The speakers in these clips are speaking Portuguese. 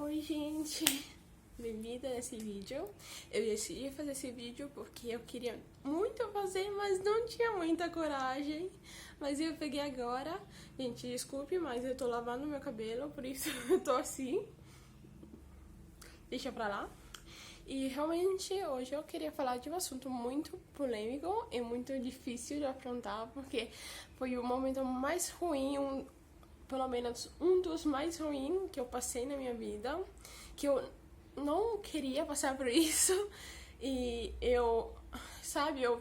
Oi, gente! Bem-vinda nesse vídeo. Eu decidi fazer esse vídeo porque eu queria muito fazer, mas não tinha muita coragem. Mas eu peguei agora. Gente, desculpe, mas eu tô lavando meu cabelo, por isso eu tô assim. Deixa pra lá. E realmente hoje eu queria falar de um assunto muito polêmico e muito difícil de afrontar, porque foi o momento mais ruim, pelo menos um dos mais ruins que eu passei na minha vida, que eu não queria passar por isso, e eu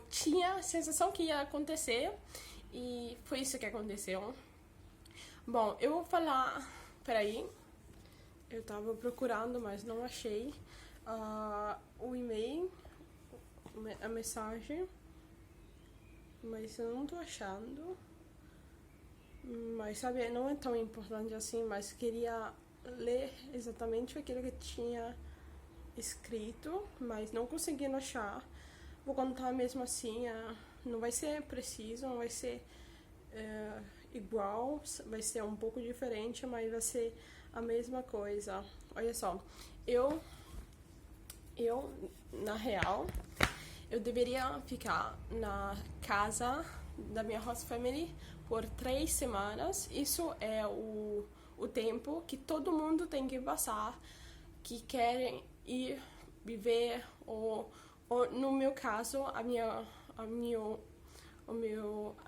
tinha a sensação que ia acontecer, e foi isso que aconteceu. Bom, eu vou falar, peraí, eu tava procurando, mas não achei o e-mail, a mensagem, mas eu não tô achando. Mas sabe, não é tão importante assim, mas queria ler exatamente aquilo que tinha escrito, mas não conseguindo achar. Vou contar mesmo assim, não vai ser preciso, não vai ser igual, vai ser um pouco diferente, mas vai ser a mesma coisa. Olha só, eu na real, eu deveria ficar na casa da minha host family por 3 semanas. Isso é o tempo que todo mundo tem que passar, que querem ir viver, ou no meu caso, a minha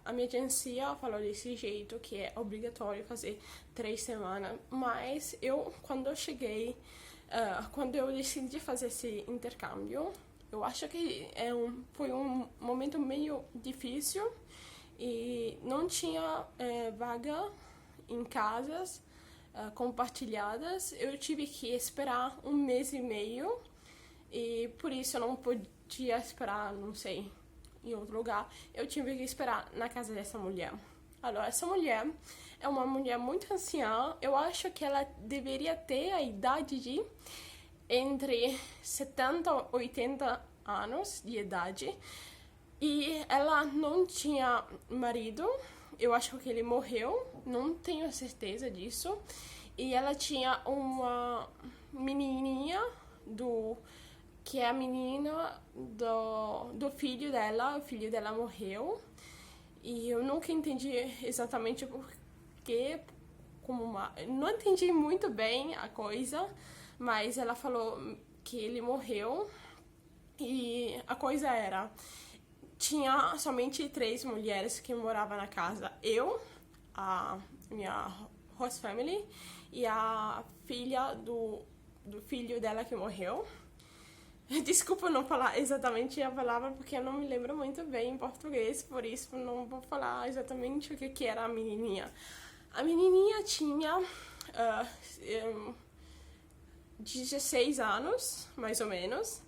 agência falou desse jeito, que é obrigatório fazer 3 semanas. Mas quando eu cheguei, quando eu decidi fazer esse intercâmbio, eu acho que foi um momento meio difícil e não tinha vaga em casas compartilhadas. Eu tive que esperar 1 mês e meio e por isso eu não podia esperar, não sei, em outro lugar. Eu tive que esperar na casa dessa mulher. Agora, essa mulher é uma mulher muito anciã. Eu acho que ela deveria ter a idade de entre 70 e 80 anos de idade. E ela não tinha marido. Eu acho que ele morreu, não tenho certeza disso. E ela tinha uma menininha que é a menina do filho dela. O filho dela morreu. E eu nunca entendi exatamente porquê, não entendi muito bem a coisa, mas ela falou que ele morreu. E a coisa era, tinha somente 3 mulheres que moravam na casa. Eu, a minha host family e a filha do filho dela que morreu. Desculpa não falar exatamente a palavra, porque eu não me lembro muito bem em português, por isso não vou falar exatamente o que era a menininha. A menininha tinha 16 anos, mais ou menos,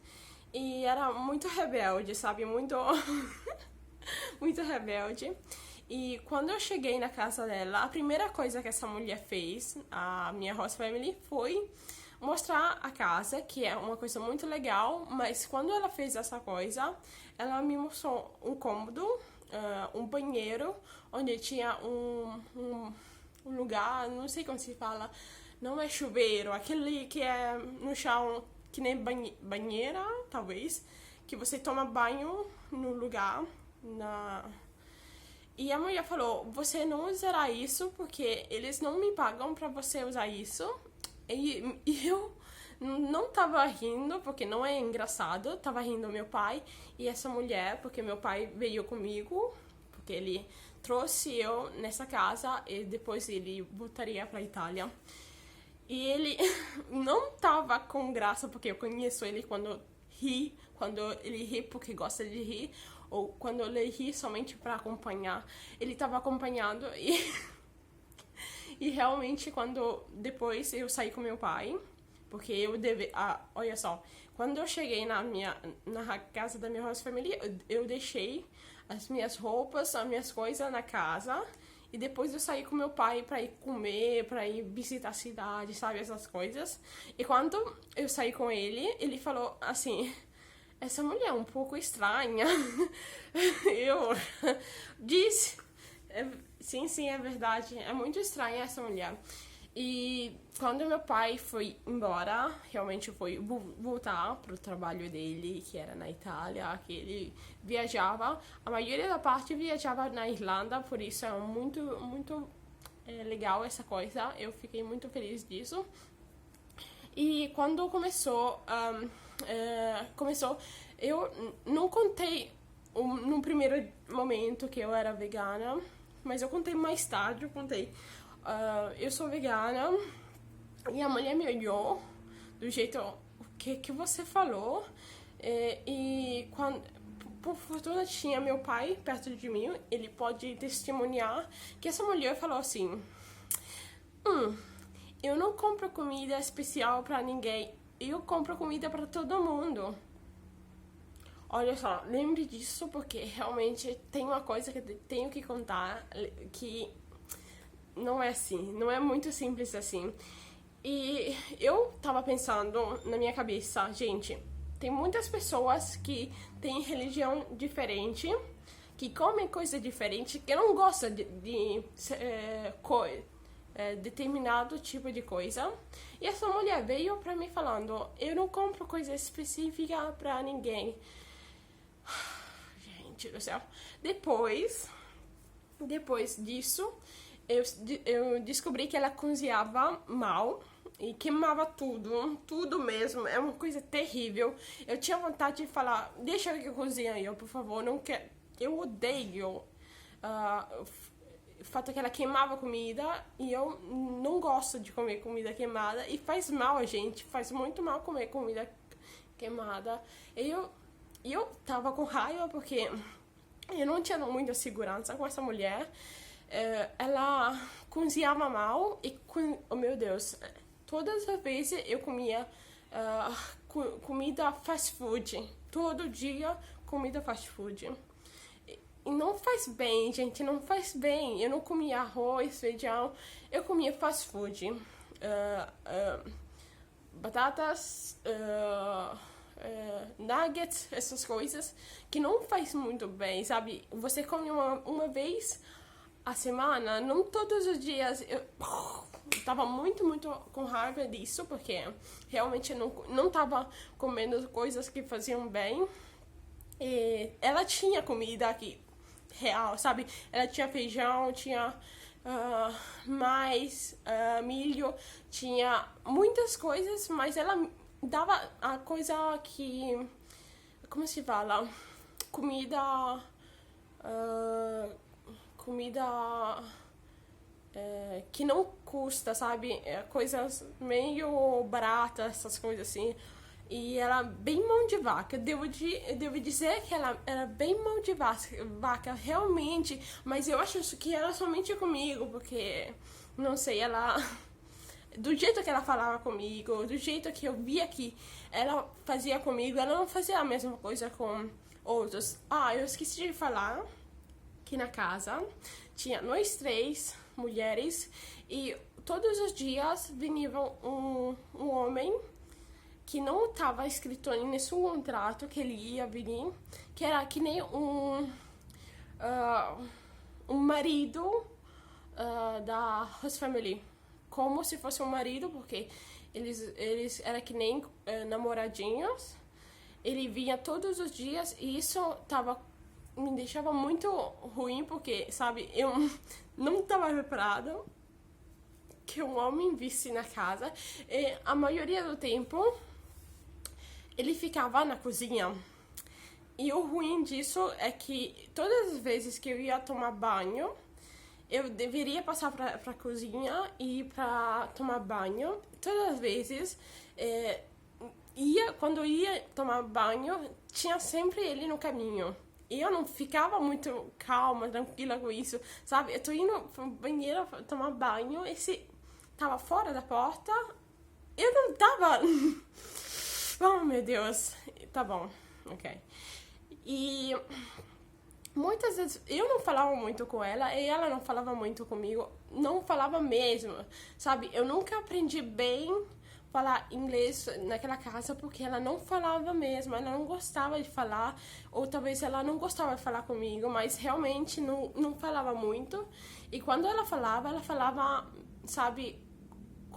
e era muito rebelde, sabe? Muito muito rebelde. E quando eu cheguei na casa dela, a primeira coisa que essa mulher fez, a minha host family, foi mostrar a casa, que é uma coisa muito legal. Mas quando ela fez essa coisa, ela me mostrou um cômodo, um banheiro, onde tinha um lugar, não sei como se fala, não é chuveiro, aquele que é no chão, que nem banheira, talvez, que você toma banho no lugar. E a mulher falou, você não usará isso porque eles não me pagam pra você usar isso. E eu não tava rindo, porque não é engraçado, tava rindo meu pai e essa mulher, porque meu pai veio comigo, porque ele trouxe eu nessa casa e depois ele voltaria pra Itália. E ele não tava com graça, porque eu conheço ele quando ele ri porque gosta de rir, ou quando ele ri somente pra acompanhar. Ele tava acompanhando e realmente depois eu saí com meu pai, porque olha só, quando eu cheguei na casa da minha host family, eu deixei as minhas roupas, as minhas coisas na casa. E depois eu saí com meu pai pra ir comer, pra ir visitar a cidade, sabe, essas coisas. E quando eu saí com ele, ele falou assim, essa mulher é um pouco estranha. Eu disse, sim, é verdade, é muito estranha essa mulher. E quando meu pai foi embora, realmente foi voltar pro trabalho dele, que era na Itália, que ele viajava, a maioria da parte viajava na Irlanda, por isso é muito legal essa coisa, eu fiquei muito feliz disso. E quando começou, eu não contei no primeiro momento que eu era vegana, mas eu contei mais tarde, eu contei. Eu sou vegana e a mulher me olhou do jeito que você falou. E quando, por fortuna tinha meu pai perto de mim, ele pode testemunhar que essa mulher falou assim: eu não compro comida especial pra ninguém, eu compro comida pra todo mundo. Olha só, lembre disso porque realmente tem uma coisa que eu tenho que contar que não é assim, não é muito simples assim. E eu tava pensando na minha cabeça, gente, tem muitas pessoas que têm religião diferente, que comem coisa diferente, que não gostam de determinado tipo de coisa. E essa mulher veio pra mim falando: eu não compro coisa específica pra ninguém. Gente do céu. Depois disso, eu descobri que ela cozinhava mal e queimava tudo mesmo. É uma coisa terrível. Eu tinha vontade de falar: deixa que eu cozinhe, eu, por favor, não quero. Eu odeio o fato que ela queimava comida e eu não gosto de comer comida queimada e faz mal a gente, faz muito mal comer comida queimada. E eu tava com raiva porque eu não tinha muita segurança com essa mulher. Ela cozinhava mal e, oh meu Deus, todas as vezes eu comia comida fast food. Todo dia comida fast food. E não faz bem, gente, não faz bem. Eu não comia arroz, feijão, eu comia fast food. Batatas, nuggets, essas coisas que não faz muito bem, sabe? Você come uma vez a semana, não todos os dias. Eu tava muito com raiva disso, porque realmente não tava comendo coisas que faziam bem. E ela tinha comida aqui real, sabe? Ela tinha feijão, tinha mais milho, tinha muitas coisas, mas ela dava a coisa que, como se fala? Comida que não custa, sabe? Coisas meio baratas, essas coisas assim. E ela bem mão de vaca. Devo dizer que ela era bem mão de vaca, realmente. Mas eu acho que era somente comigo, porque, não sei, ela... Do jeito que ela falava comigo, do jeito que eu via que ela fazia comigo, ela não fazia a mesma coisa com outros. Eu esqueci de falar que na casa tinha nós três mulheres e todos os dias vinha um homem que não estava escrito nesse contrato que ele ia vir, que era que nem um marido da host family, como se fosse um marido, porque eles eram que nem namoradinhos. Ele vinha todos os dias e isso me deixava muito ruim, porque, sabe, eu não estava preparada que um homem visse na casa. E a maioria do tempo ele ficava na cozinha. E o ruim disso é que todas as vezes que eu ia tomar banho, eu deveria passar pra cozinha e pra tomar banho. Todas as vezes, quando eu ia tomar banho, tinha sempre ele no caminho. E eu não ficava muito calma, tranquila com isso, sabe? Eu tô indo pro banheiro tomar banho, esse tava fora da porta, eu não tava... Oh, meu Deus. Tá bom, ok. E muitas vezes eu não falava muito com ela e ela não falava muito comigo. Não falava mesmo, sabe? Eu nunca aprendi bem falar inglês naquela casa porque ela não falava mesmo. Ela não gostava de falar, ou talvez ela não gostava de falar comigo, mas realmente não falava muito. E quando ela falava, sabe,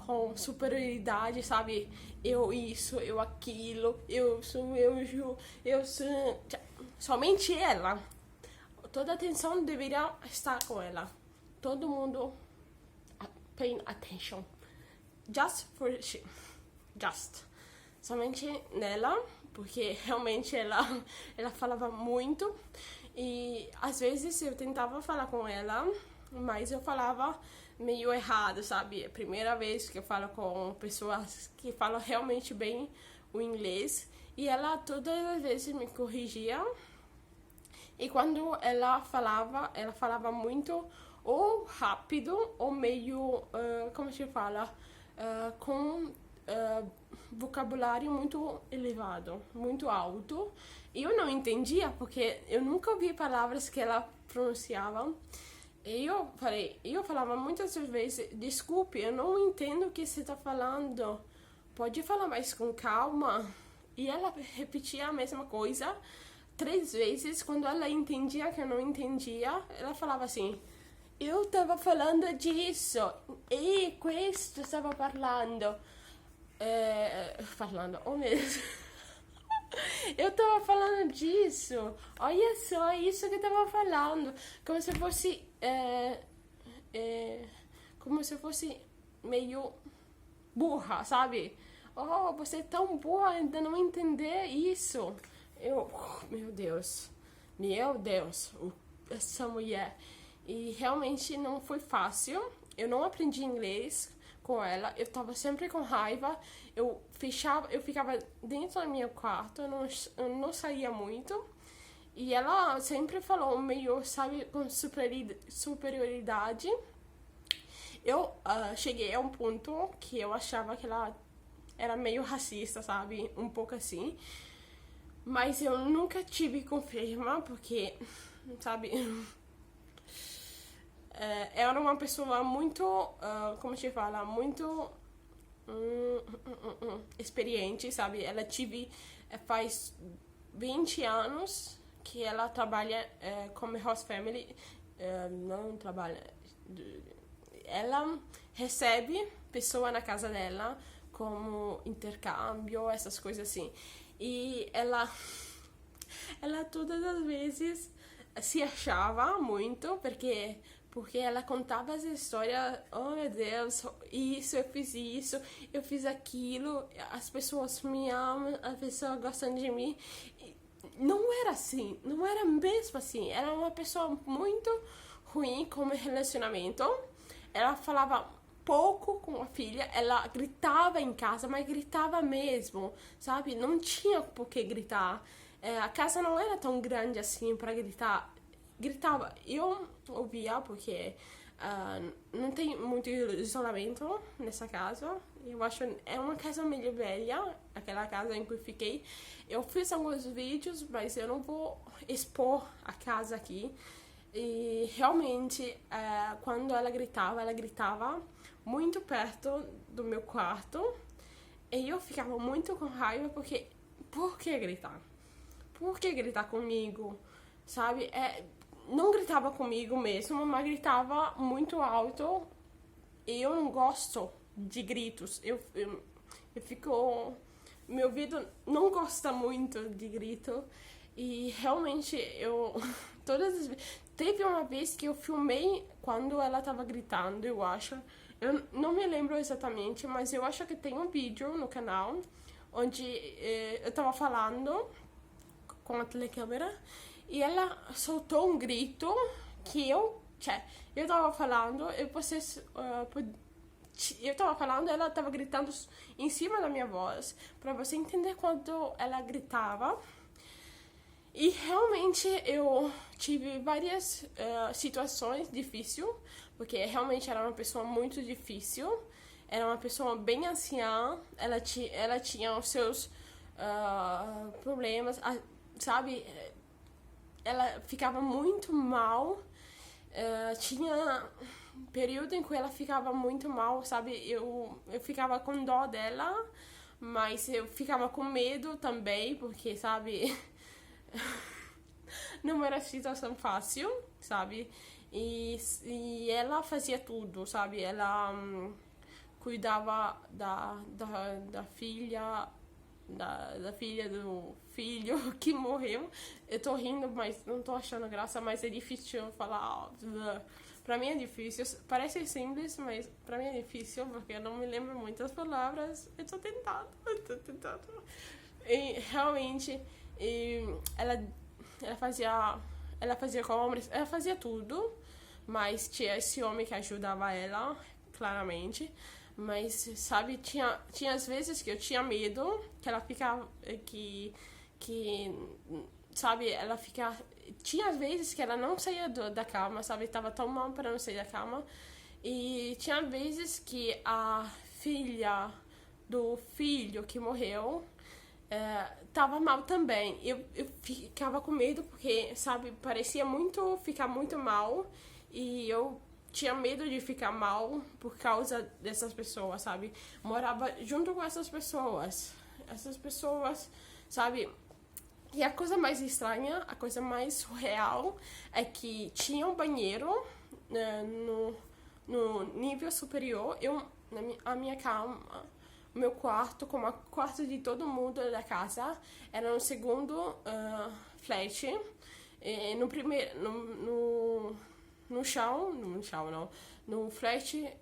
com superioridade, sabe? Eu isso, eu aquilo, eu sou, eu sou... Somente ela. Toda a atenção deveria estar com ela. Todo mundo paying attention. Just for she. Just. Somente nela, porque realmente ela falava muito. E às vezes eu tentava falar com ela, mas eu falava meio errado, sabe? É a primeira vez que eu falo com pessoas que falam realmente bem o inglês. E ela todas as vezes me corrigia. E quando ela falava muito ou rápido ou meio, como se fala, com vocabulário muito elevado, muito alto. E eu não entendia, porque eu nunca ouvi palavras que ela pronunciava. E eu falava muitas vezes, desculpe, eu não entendo o que você está falando. Pode falar mais com calma? E ela repetia a mesma coisa 3 vezes. Quando ela entendia que eu não entendia, ela falava assim: eu estava falando disso, e questo stavo parlando. Oh meu Deus. Eu tava falando disso. Olha só, isso que eu tava falando. Como se fosse. Como se fosse meio burra, sabe? Oh, você é tão boa ainda não entender isso. Meu Deus. Meu Deus. Essa mulher. E realmente não foi fácil. Eu não aprendi inglês com ela, eu tava sempre com raiva, eu ficava dentro do meu quarto, eu não saía muito, e ela sempre falou meio, sabe, com superioridade. Eu cheguei a um ponto que eu achava que ela era meio racista, sabe, um pouco assim, mas eu nunca tive confirma, porque, sabe... era uma pessoa muito, como se fala, muito experiente, sabe? Ela faz 20 anos que ela trabalha como host family, não trabalha, ela recebe pessoa na casa dela como intercâmbio, essas coisas assim. E ela todas as vezes se achava muito, porque ela contava as histórias, oh meu Deus, isso, eu fiz aquilo, as pessoas me amam, as pessoas gostam de mim. E não era assim, não era mesmo assim. Era uma pessoa muito ruim com o relacionamento. Ela falava pouco com a filha, ela gritava em casa, mas gritava mesmo, sabe? Não tinha por que gritar. A casa não era tão grande assim para gritar. Gritava. Eu ouvia porque não tem muito isolamento nessa casa. Eu acho é uma casa meio velha, aquela casa em que eu fiquei. Eu fiz alguns vídeos, mas eu não vou expor a casa aqui. E realmente, quando ela gritava muito perto do meu quarto. E eu ficava muito com raiva porque... Por que gritar? Por que gritar comigo? Sabe? Não gritava comigo mesmo, mas gritava muito alto. E eu não gosto de gritos. Eu fico... Meu ouvido não gosta muito de grito. E realmente eu... Todas as vezes... Teve uma vez que eu filmei quando ela tava gritando, eu acho. Eu não me lembro exatamente, mas eu acho que tem um vídeo no canal onde eu tava falando com a telecâmera e ela soltou um grito que eu tava falando, eu tava falando, ela tava gritando em cima da minha voz, pra você entender quando ela gritava. E realmente eu tive várias situações difíceis, porque realmente era uma pessoa muito difícil, era uma pessoa bem anciã, ela tinha os seus problemas, sabe? Ela ficava muito mal, tinha período em que ela ficava muito mal, sabe? Eu ficava com dó dela, mas eu ficava com medo também, porque, sabe... Não era situação fácil, sabe? E ela fazia tudo, sabe? Ela cuidava da filha, da filha do filho que morreu. Eu tô rindo, mas não tô achando graça, mas é difícil falar. Pra mim é difícil, parece simples, mas pra mim é difícil, porque eu não me lembro muitas palavras. Eu tô tentando. E realmente, ela fazia compras, ela fazia tudo, mas tinha esse homem que ajudava ela, claramente. Mas, sabe, tinha às vezes que eu tinha medo, que ela ficava, que sabe, ela fica. Tinha às vezes que ela não saía da cama, sabe, tava tão mal para não sair da cama. E tinha vezes que a filha do filho que morreu tava mal também. Eu ficava com medo porque, sabe, parecia muito ficar muito mal. E eu tinha medo de ficar mal por causa dessas pessoas, sabe? Morava junto com essas pessoas. Essas pessoas, sabe? E a coisa mais estranha, a coisa mais surreal é que tinha um banheiro no nível superior. A minha cama, o meu quarto, como o quarto de todo mundo da casa, era no segundo flat. No primeiro, no chão não, no flat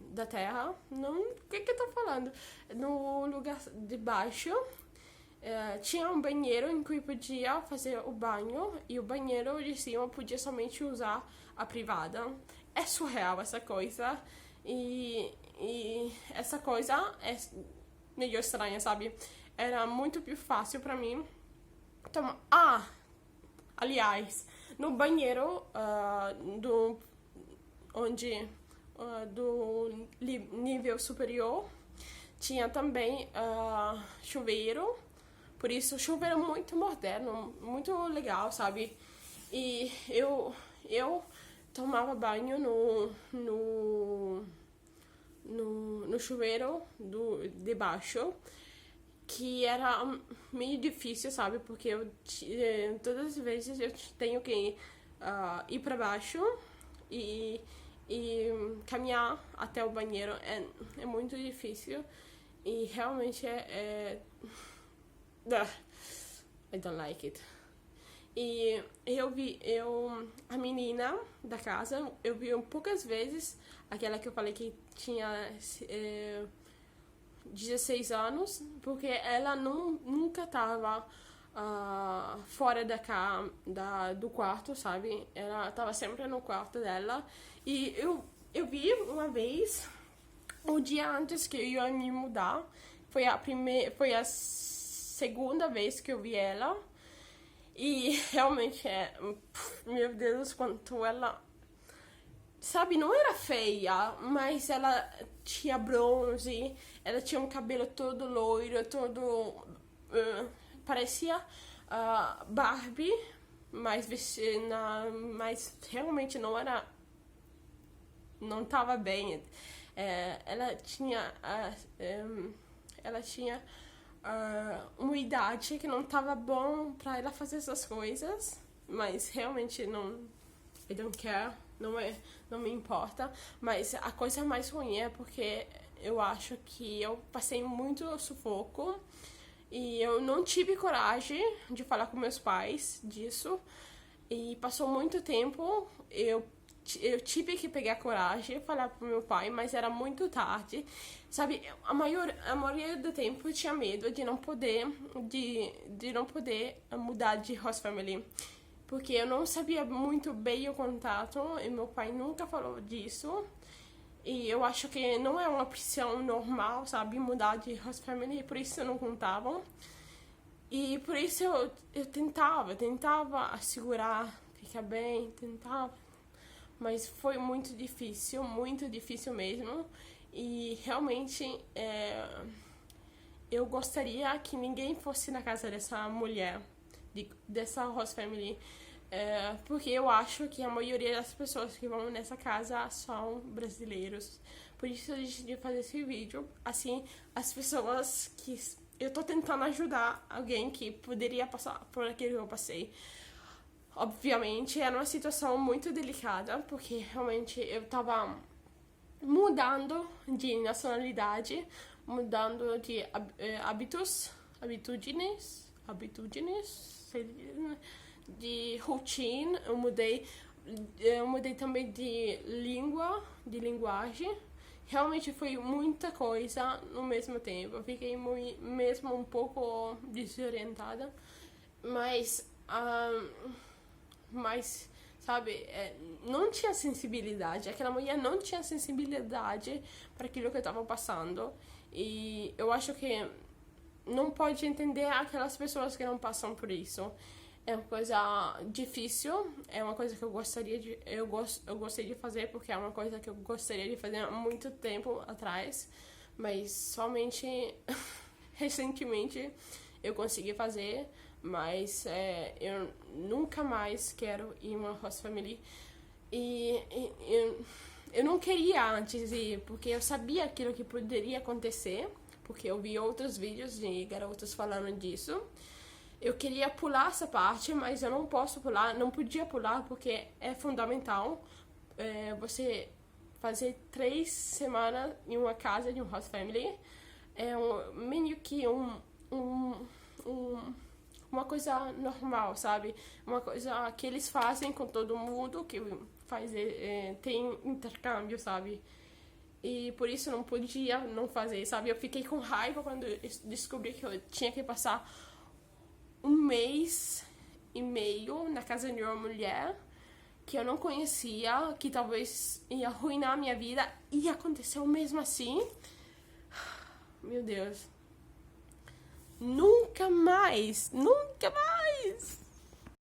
da terra, não, o que eu tô falando? No lugar de baixo, tinha um banheiro em que eu podia fazer o banho, e o banheiro de cima podia somente usar a privada. É surreal essa coisa, e essa coisa é meio estranha, sabe? Era muito mais fácil pra mim tomar... aliás, no banheiro do nível superior tinha também chuveiro. Por isso, chuveiro muito moderno, muito legal, sabe? E eu tomava banho no chuveiro de baixo, que era meio difícil, sabe? Porque todas as vezes eu tenho que ir para baixo e caminhar até o banheiro. É muito difícil e realmente I don't like it. E a menina da casa, eu vi poucas vezes, aquela que eu falei que tinha 16 anos, porque ela nunca tava fora do quarto, sabe? Ela tava sempre no quarto dela. E eu vi uma vez, o dia antes que eu ia me mudar, foi a segunda vez que eu vi ela. E realmente meu Deus, quanto ela... Sabe, não era feia, mas ela tinha bronze, ela tinha um cabelo todo loiro, todo... parecia Barbie, mas realmente não era... Não tava bem. Ela tinha uma idade que não tava bom pra ela fazer essas coisas, mas realmente não... I don't care. Não me importa, mas a coisa mais ruim é porque eu acho que eu passei muito sufoco e eu não tive coragem de falar com meus pais disso, e passou muito tempo, eu tive que pegar coragem e falar pro meu pai, mas era muito tarde, sabe? A maioria do tempo eu tinha medo de não poder mudar de host family, porque eu não sabia muito bem o contato e meu pai nunca falou disso. E eu acho que não é uma opção normal, sabe, mudar de host family, e por isso eu não contava. E por isso eu tentava assegurar, ficar bem, tentava. Mas foi muito difícil mesmo. E realmente eu gostaria que ninguém fosse na casa dessa mulher, dessa host family, porque eu acho que a maioria das pessoas que vão nessa casa são brasileiros. Por isso eu decidi fazer esse vídeo. Assim, as pessoas que... Eu tô tentando ajudar alguém que poderia passar por aquilo que eu passei. Obviamente, era uma situação muito delicada, porque realmente eu tava mudando de nacionalidade, mudando de hábitos, habitudes, de rotina. Eu mudei também de língua, de linguagem. Realmente foi muita coisa no mesmo tempo. Eu fiquei mesmo um pouco desorientada, mas sabe, não tinha sensibilidade. Aquela mulher não tinha sensibilidade para aquilo que eu estava passando. E eu acho que não pode entender aquelas pessoas que não passam por isso. É uma coisa difícil, é uma coisa que eu gostei de fazer, porque é uma coisa que eu gostaria de fazer há muito tempo atrás, mas somente recentemente eu consegui fazer. Mas eu nunca mais quero ir em uma host family. E eu não queria antes ir, porque eu sabia aquilo que poderia acontecer, porque eu vi outros vídeos de garotos falando disso. Eu queria pular essa parte, mas eu não podia pular, porque é fundamental você fazer 3 semanas em uma casa de um host family. É meio que uma coisa normal, sabe? Uma coisa que eles fazem com todo mundo, que tem intercâmbio, sabe? E por isso eu não podia não fazer, sabe? Eu fiquei com raiva quando eu descobri que eu tinha que passar 1 mês e meio na casa de uma mulher que eu não conhecia, que talvez ia arruinar a minha vida, e aconteceu mesmo assim. Meu Deus. Nunca mais